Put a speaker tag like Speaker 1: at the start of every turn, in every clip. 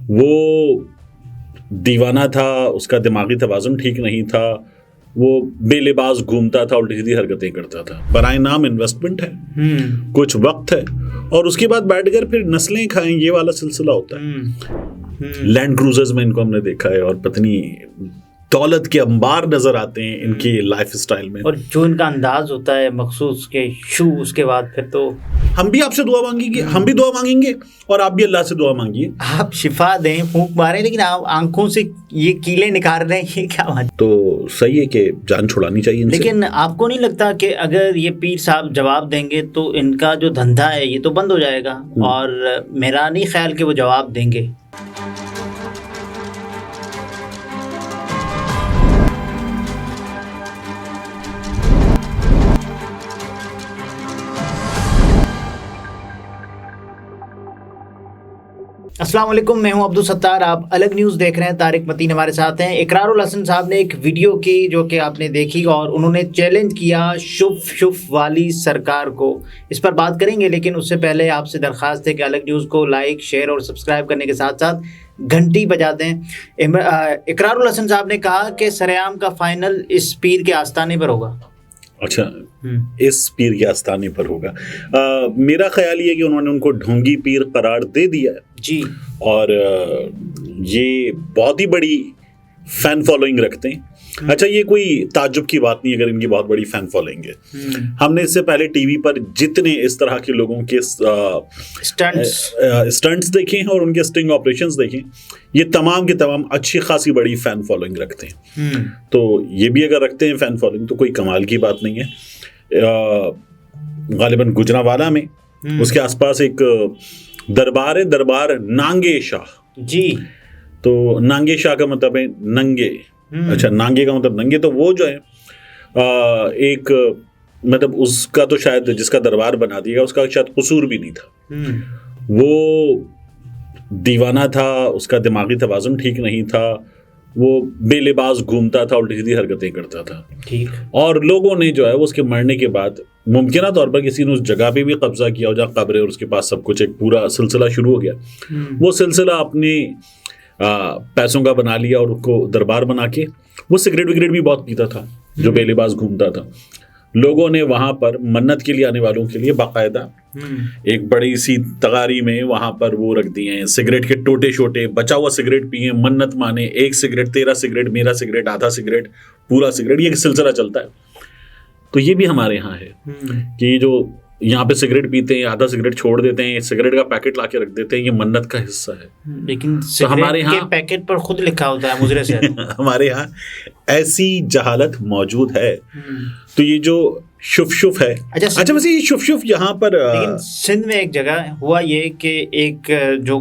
Speaker 1: वो दीवाना था, उसका दिमागी तवाज़ुन ठीक नहीं था, वो बेलिबास घूमता था, उल्टी सीधी हरकतें करता था। बराए नाम इन्वेस्टमेंट है, कुछ वक्त है और उसके बाद बैठकर फिर नस्लें खाएं, ये वाला सिलसिला होता है। लैंड क्रूजर्स में इनको हमने देखा है और पत्नी दौलत के अंबार नजर आते हैं इनकी लाइफ स्टाइल में,
Speaker 2: और जो इनका अंदाज होता है मखसूस के शू, उसके बाद फिर तो
Speaker 1: हम भी आपसे दुआ मांगेंगे, हम भी दुआ मांगेंगे और आप भी अल्लाह से दुआ मांगिए।
Speaker 2: आप शिफा दें, फूंक मारें, लेकिन आप आंखों से ये कीले निकाल रहे हैं, ये क्या बात?
Speaker 1: तो सही है कि जान छुड़ानी चाहिए इनसे।
Speaker 2: लेकिन आपको नहीं लगता कि अगर ये पीर साहब जवाब देंगे तो इनका जो धंधा है ये तो बंद हो जाएगा? और मेरा नहीं ख्याल कि वो जवाब देंगे। अस्सलाम वालेकुम, मैं हूं अब्दुल सत्तार, आप अलग न्यूज़ देख रहे हैं। तारिक मतीन हमारे साथ हैं। इकरारुल हसन साहब ने एक वीडियो की जो कि आपने देखी और उन्होंने चैलेंज किया शुफ वाली सरकार को। इस पर बात करेंगे, लेकिन उससे पहले आपसे दरख्वास्त है कि अलग न्यूज़ को लाइक, शेयर और सब्सक्राइब करने के साथ साथ घंटी बजा दें। इकरारुल हसन साहब ने कहा कि सरेआम का फाइनल इस पीर के आस्थाने पर होगा।
Speaker 1: अच्छा, इस पीर के आस्थाने पर होगा। मेरा ख्याल ये है कि उन्होंने उनको ढोंगी पीर करार दे दिया है
Speaker 2: जी, और
Speaker 1: ये बहुत ही बड़ी फैन फॉलोइंग रखते हैं। अच्छा, ये कोई ताज्जुब की बात नहीं अगर इनकी बहुत बड़ी फैन फॉलोइंग है। हमने इससे पहले टीवी पर जितने इस तरह के लोगों के स्टंट्स देखे हैं और उनके स्टिंग ऑपरेशंस देखे, ये तमाम के तमाम अच्छी खासी बड़ी फैन फॉलोइंग रखते हैं। तो ये भी अगर रखते हैं फैन फॉलोइंग तो कोई कमाल की बात नहीं है। गालिबन गुजरांवाला में उसके आसपास एक दरबार है, दरबार नांगे शाह
Speaker 2: जी।
Speaker 1: तो नांगे शाह का मतलब है नंगे। अच्छा, नांगे का मतलब नंगे। तो वो जो है एक मतलब उसका तो शायद जिसका दरबार बना दिया उसका शायद कसूर भी नहीं था। वो दीवाना था, उसका दिमागी तवाज़ुन ठीक नहीं था, वो बेलिबास घूमता था, उल्टी सीधी हरकतें करता था।
Speaker 2: ठीक।
Speaker 1: और लोगों ने जो है उसके मरने के बाद मुमकिन तौर पर किसी ने उस जगह पे भी कब्जा किया हो जहाँ कब्र है और उसके पास सब कुछ, एक पूरा सिलसिला शुरू हो गया। वो सिलसिला अपने पैसों का बना लिया और उसको दरबार बना के वो सिगरेट विगरेट भी बहुत पीता था जो बेलिबास घूमता था। लोगों ने वहां पर मन्नत के लिए आने वालों के लिए बाकायदा एक बड़ी सी तगारी में वहां पर वो रख दिए हैं सिगरेट के टोटे शोटे, बचा हुआ सिगरेट पिए, मन्नत माने, 1 सिगरेट, तेरा सिगरेट, मेरा सिगरेट, आधा सिगरेट, पूरा सिगरेट, ये सिलसिला चलता है। तो ये भी हमारे यहाँ है कि जो यहाँ पे सिगरेट पीते हैं, आधा सिगरेट छोड़ देते हैं, सिगरेट का पैकेट लाके रख देते हैं, ये मन्नत का हिस्सा है।
Speaker 2: लेकिन
Speaker 1: तो हमारे यहाँ
Speaker 2: पैकेट पर खुद लिखा होता है मुजरे से।
Speaker 1: हमारे यहाँ ऐसी जहालत मौजूद है। तो ये जो शुफ है, अच्छा वैसे ये शुफ यहाँ पर
Speaker 2: लेकिन सिंध में एक जगह हुआ ये कि एक जो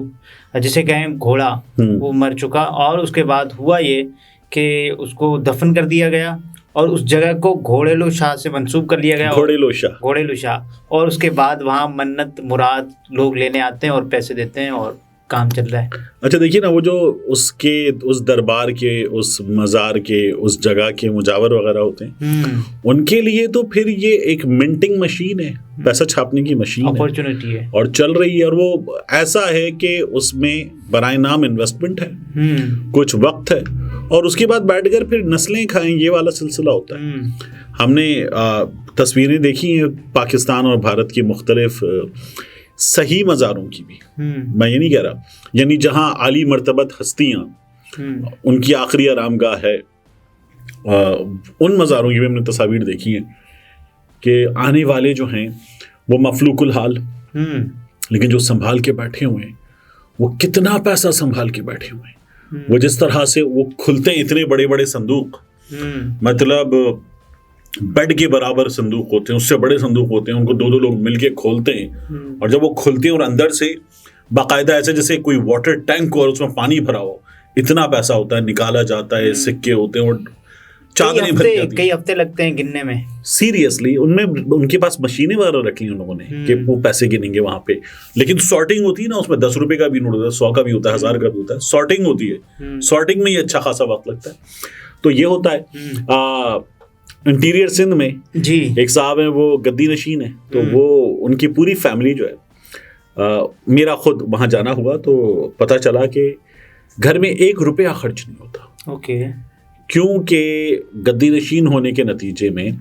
Speaker 2: जिसे कहें घोड़ा, वो मर चुका और उसके बाद हुआ ये कि उसको दफन कर दिया गया और उस जगह को घोड़ेलो शाह से मंसूब कर लिया गया। घोड़ेलो शाह। और उसके बाद वहाँ मन्नत मुराद लोग लेने आते हैं और पैसे देते हैं और काम चल रहा है।
Speaker 1: अच्छा, देखिए ना, वो जो उसके उस दरबार के, उस मज़ार के, उस जगह के मुजावर वगैरह होते हैं, उनके लिए तो फिर ये एक मिंटिंग मशीन है, पैसा छापने की मशीन,
Speaker 2: अपॉर्चुनिटी है
Speaker 1: और चल रही है। और वो ऐसा है कि उसमें बराए नाम इन्वेस्टमेंट है, कुछ वक्त है और उसके बाद बैठकर फिर नस्लें खाएं, ये वाला सिलसिला होता है। हमने तस्वीरें देखी हैं पाकिस्तान और भारत की मुख्तलिफ सही मज़ारों की भी, मैं ये नहीं कह रहा, यानी जहाँ आली मर्तबत हस्तियाँ उनकी आखिरी आरामगाह है, उन मज़ारों की भी हमने तस्वीर देखी हैं कि आने वाले जो हैं वो मफलूकुल हाल, लेकिन जो संभाल के बैठे हुए हैं वो कितना पैसा संभाल के बैठे हुए हैं। वो जिस तरह से वो खुलते हैं, इतने बड़े बड़े संदूक, मतलब बेड के बराबर संदूक होते हैं, उससे बड़े संदूक होते हैं, उनको 2-2 लोग मिलके खोलते हैं और जब वो खुलते हैं और अंदर से बाकायदा ऐसे जैसे कोई वाटर टैंक और उसमें पानी भरा हो, इतना पैसा होता है, निकाला जाता है, सिक्के होते हैं और चादरें भर जाती हैं।
Speaker 2: कई हफ्ते लगते हैं गिनने में।
Speaker 1: सीरियसली, उनमें उनके पास मशीनें वगैरह रखी हैं उन लोगों ने कि वो पैसे गिनेंगे वहां पे, लेकिन सॉर्टिंग होती है ना, उसमें 10 रुपए का भी नोट होता है, 100 का भी होता है, 1000 का भी होता है, सॉर्टिंग होती है। सॉर्टिंग में ही अच्छा खासा वक्त लगता है। तो ये होता है। इंटीरियर सिंध में
Speaker 2: जी
Speaker 1: एक साहब हैं, वो गद्दी नशीन है, तो वो उनकी पूरी फैमिली जो है, मेरा खुद वहाँ जाना हुआ तो पता चला कि घर में 1 रुपया खर्च नहीं होता।
Speaker 2: ओके।
Speaker 1: क्योंकि गद्दी नशीन होने के नतीजे में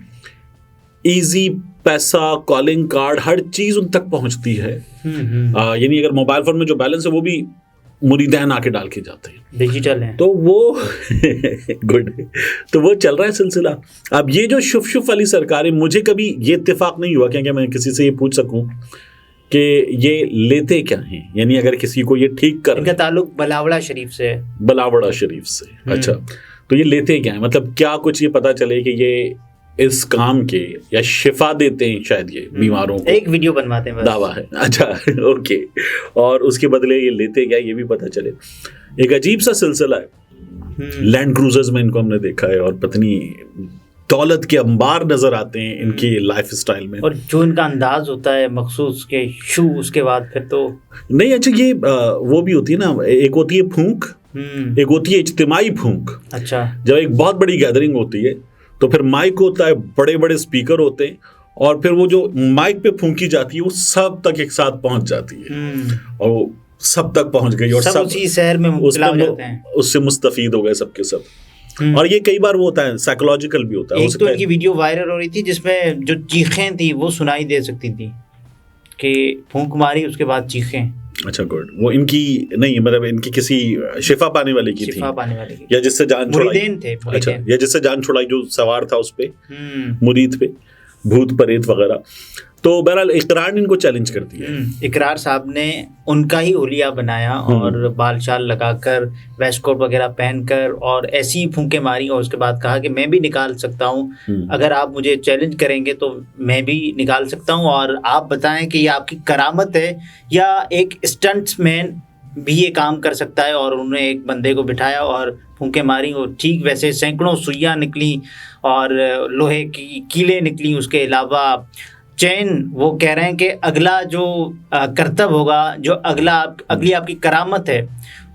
Speaker 1: इजी पैसा, कॉलिंग कार्ड, हर चीज उन तक पहुंचती है। यानी अगर मोबाइल फोन में जो बैलेंस है वो भी मुरीदैन आके डाल के जाते हैं,
Speaker 2: डिजिटल है,
Speaker 1: तो वो गुड, तो वो चल रहा है सिलसिला। अब ये जो शुफ शुफ वाली सरकार है, मुझे कभी ये इत्तेफाक नहीं हुआ क्या मैं किसी से ये पूछ सकूं कि ये लेते क्या हैं, यानी अगर किसी को ये ठीक कर,
Speaker 2: इनका ताल्लुक बलावड़ा शरीफ से है।
Speaker 1: बलावड़ा शरीफ से, अच्छा, तो ये लेते क्या है, मतलब क्या कुछ ये पता चले कि ये इस काम के या शिफा देते हैं शायद ये बीमारों को,
Speaker 2: एक वीडियो बनवाते हैं बस।
Speaker 1: दावा है, अच्छा ओके, और उसके बदले ये लेते क्या ये भी पता चले। एक अजीब सा सिलसिला है, लैंड क्रूजर्स में इनको हमने देखा है और पत्नी दौलत के अंबार नजर आते हैं इनकी लाइफ स्टाइल में, और
Speaker 2: जो इनका अंदाज होता है मखसूस के शू, उसके बाद फिर तो
Speaker 1: नहीं। अच्छा, ये वो भी होती है ना, एक होती है फूंक, एक होती है इज्तिमाई फूंक।
Speaker 2: अच्छा,
Speaker 1: जब एक बहुत बड़ी गैदरिंग होती है तो फिर माइक होता है, बड़े बड़े स्पीकर होते हैं, और फिर वो जो माइक पे फूंकी जाती है वो सब तक एक साथ पहुंच जाती है, और वो सब तक पहुंच गई और सब
Speaker 2: उसी शहर में मुबतला हो जाते हैं,
Speaker 1: उससे मुस्तफीद हो गए सबके सब। और ये कई बार वो होता है, साइकोलॉजिकल भी होता है।
Speaker 2: एक तो इनकी वीडियो वायरल हो रही थी जिसमें जो चीखें थी वो सुनाई दे सकती थी, कि फूंक मारी उसके बाद चीखें।
Speaker 1: अच्छा, गुड। वो इनकी नहीं, मतलब इनकी किसी शिफा पाने वाले की थी,
Speaker 2: पाने वाले की,
Speaker 1: या जिससे जान छुड़ाई
Speaker 2: थे।
Speaker 1: अच्छा, या जिससे जान छुड़ाई, जो सवार था उस पे, मुरीद पे, भूत प्रेत वगैरह। तो बहरहाल इकरार इनको चैलेंज करती है।
Speaker 2: इकरार साहब ने उनका ही हुलिया बनाया और बाल शाल लगाकर, वेस्ट कोट वगैरह पहनकर और ऐसी फूंके मारी, और उसके बाद कहा कि मैं भी निकाल सकता हूँ, अगर आप मुझे चैलेंज करेंगे तो मैं भी निकाल सकता हूँ, और आप बताएं कि ये आपकी करामत है या एक स्टंट्समैन भी ये काम कर सकता है। और उन्होंने एक बंदे को बिठाया और फूंके मारी, और ठीक वैसे सैकड़ों सुइयाँ निकली और लोहे की कीलें निकली। उसके अलावा चैन, वो कह रहे हैं कि अगला जो करतब होगा, जो अगली आपकी करामत है,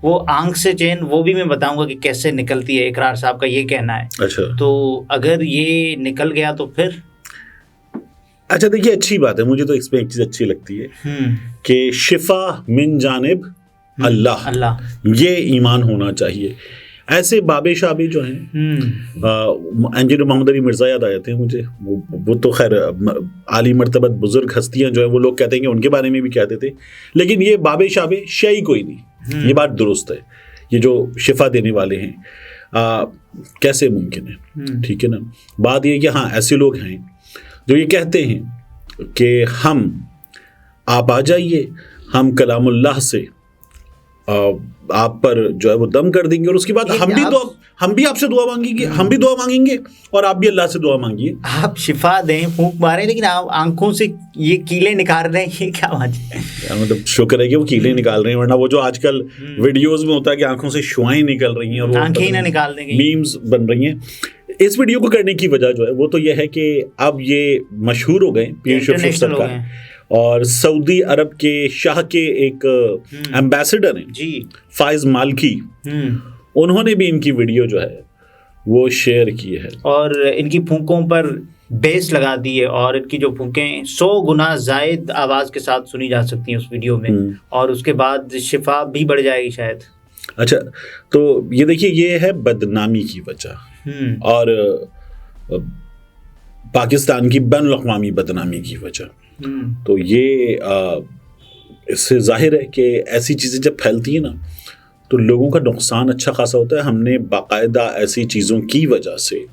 Speaker 2: वो आंख से चैन, वो भी मैं बताऊंगा कि कैसे निकलती है। इकरार साहब का ये कहना है।
Speaker 1: अच्छा,
Speaker 2: तो अगर ये निकल गया तो फिर
Speaker 1: अच्छा, देखिए अच्छी बात है। मुझे तो इसमें एक चीज अच्छी लगती है कि शिफा मिन जानिब अल्लाह, ये ईमान होना चाहिए। ऐसे बाबे शाबे जो हैं, इंजीनियर मोहम्मद अली मिर्ज़ा याद आए थे मुझे। वो तो खैर आली मर्तबत बुजुर्ग हस्तियां जो है, वो लोग कहते हैं कि उनके बारे में भी कहते थे, लेकिन ये बाबे शाबे शई कोई नहीं। ये बात दुरुस्त है। ये जो शिफा देने वाले हैं, कैसे मुमकिन है? ठीक है ना। बात ये कि हाँ, ऐसे लोग हैं जो ये कहते हैं कि आप आ जाइए, हम कलामुल्लाह से आप पर जो है वो दम कर देंगे, और उसके बाद हम भी आपसे दुआ मांगेंगे, हम भी दुआ मांगेंगे, और आप भी अल्लाह से दुआ मांगिए।
Speaker 2: आप शिफा दें, फूंक मारें, लेकिन आप आंखों से ये कीले निकाल रहे हैं, ये क्या बात है? मतलब
Speaker 1: शुक्र है कि वो कीले निकाल रहे हैं, वरना वो जो आजकल वीडियोस में होता है कि आंखों से शुआएं निकल रही हैं और
Speaker 2: आंखें ही ना निकाल देंगे,
Speaker 1: मीम्स बन रही हैं। इस वीडियो को करने की वजह जो है वो तो यह है कि अब ये मशहूर हो गए पीर शुफ सरकार, और सऊदी अरब के शाह के एक एम्बेसडर हैं जी, फाइज मालकी, उन्होंने भी इनकी वीडियो जो है वो शेयर की है
Speaker 2: और इनकी फूंकों पर बेस लगा दी है, और इनकी जो फूंकें 100 गुना जायद आवाज़ के साथ सुनी जा सकती हैं उस वीडियो में, और उसके बाद शिफा भी बढ़ जाएगी शायद।
Speaker 1: अच्छा, तो ये देखिए, ये है बदनामी की वजह और पाकिस्तान की बैनुल-अक़वामी बदनामी की वजह। तो ये इससे जाहिर है कि ऐसी चीज़ें जब फैलती हैं ना, तो लोगों का नुकसान अच्छा खासा होता है। हमने बाकायदा ऐसी चीज़ों की वजह से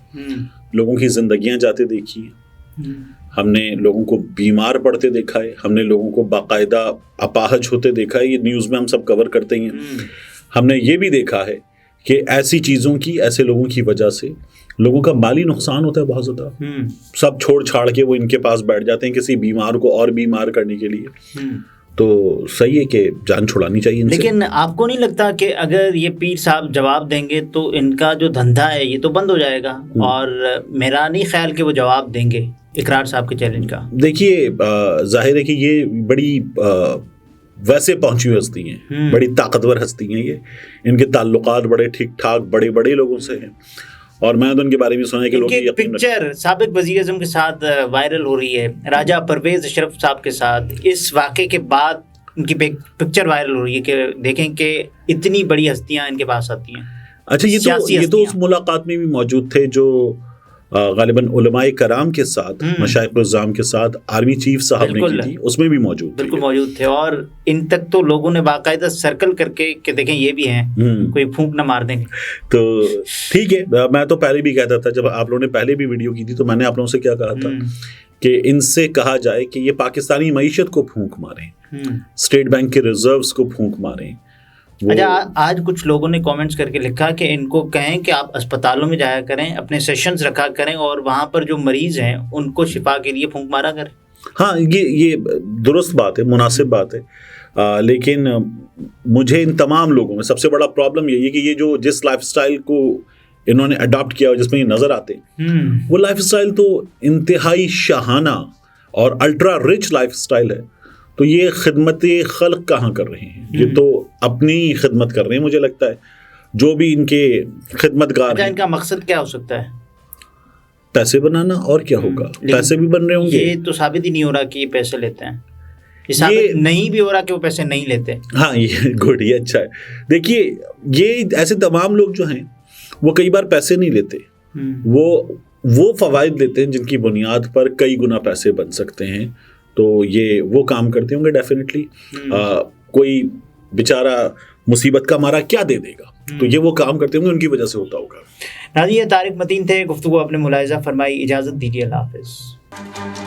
Speaker 1: लोगों की ज़िंदगियां जाते देखी हैं, हमने लोगों को बीमार पड़ते देखा है, हमने लोगों को बाकायदा अपाहज होते देखा है। ये न्यूज़ में हम सब कवर करते ही हैं। हमने ये भी देखा है कि ऐसी चीज़ों की, ऐसे लोगों की वजह से लोगों का माली नुकसान होता है बहुत ज़्यादा। सब छोड़ छाड़ के वो इनके पास बैठ जाते हैं किसी बीमार को और बीमार करने के लिए। तो सही है कि जान छुड़ानी चाहिए इनसे।
Speaker 2: लेकिन आपको नहीं लगता कि अगर ये पीर साहब जवाब देंगे तो इनका जो धंधा है ये तो बंद हो जाएगा? और मेरा नहीं ख्याल कि वो जवाब देंगे इकरार साहब के चैलेंज का।
Speaker 1: देखिए, जाहिर है कि ये बड़ी वैसे पहुंची हुई हस्ती हैं, बड़ी ताकतवर हस्ती हैं ये। इनके ताल्लुकात बड़े ठीक ठाक बड़े बड़े लोगों से हैं, और मैंने तो उनके बारे में सुना है कि लोग
Speaker 2: पिक्चर साबिक वज़ीर आज़म के साथ वायरल हो रही है, राजा परवेज अशरफ साहब के साथ। इस वाक़े के बाद इनकी पिक्चर वायरल हो रही है कि देखें कि इतनी बड़ी हस्तियां इनके पास आती हैं।
Speaker 1: अच्छा, ये तो उस मुलाकात में भी मौजूद थे जो गालिबन उलमाए कराम के साथ, मशाइख-उज़्ज़ाम के साथ आर्मी चीफ साहब ने की थी, उसमें भी मौजूद थे।
Speaker 2: बिल्कुल मौजूद थे, और इन तक तो लोगों ने बाकायदा सर्कल करके कि देखें ये भी हैं, कोई फूंक ना मार देंगे।
Speaker 1: तो ठीक है, मैं तो पहले भी कहता था, जब आप लोगों ने पहले भी वीडियो की थी तो मैंने आप लोगों से क्या कहा था कि इनसे कहा जाए कि ये पाकिस्तानी मईशत को फूंक मारें, स्टेट बैंक के रिजर्व्स को फूंक मारें।
Speaker 2: अच्छा, आज कुछ लोगों ने कमेंट्स करके लिखा कि इनको कहें कि आप अस्पतालों में जाया करें, अपने सेशंस रखा करें और वहाँ पर जो मरीज हैं उनको शिफा के लिए फूंक मारा करें।
Speaker 1: हाँ, ये दुरुस्त बात है, मुनासिब बात है, लेकिन मुझे इन तमाम लोगों में सबसे बड़ा प्रॉब्लम यही है कि ये जो जिस लाइफस्टाइल को इन्होंने अडॉप्ट किया जिसमें ये नज़र आते वो लाइफस्टाइल तो इंतहाई शाहाना और अल्ट्रा रिच लाइफस्टाइल है। तो ये खिदमत खल्क कहाँ कर रहे हैं? ये तो अपनी खिदमत कर रहे हैं। मुझे लगता है जो भी इनके खिदमतगार हैं,
Speaker 2: इनका मकसद क्या हो सकता है?
Speaker 1: पैसे बनाना, और क्या होगा? पैसे भी बन रहे होंगे।
Speaker 2: ये तो साबित ही नहीं हो रहा कि ये पैसे लेते हैं, ये नहीं भी हो रहा कि वो पैसे नहीं लेते।
Speaker 1: हाँ, ये गुड, ये अच्छा है। देखिए, ये ऐसे तमाम लोग जो हैं वो कई बार पैसे नहीं लेते, वो फवाइद लेते हैं जिनकी बुनियाद पर कई गुना पैसे बन सकते हैं। तो ये वो काम करते होंगे डेफिनेटली। कोई बेचारा मुसीबत का मारा क्या दे देगा, तो ये वो काम करते होंगे, उनकी वजह से होता होगा।
Speaker 2: नाज़रीन, तारिक मतीन थे, गुफ्तगू आपने मुलाहिजा फरमाई। इजाज़त दीजिए, अल्लाह हाफ़िज़।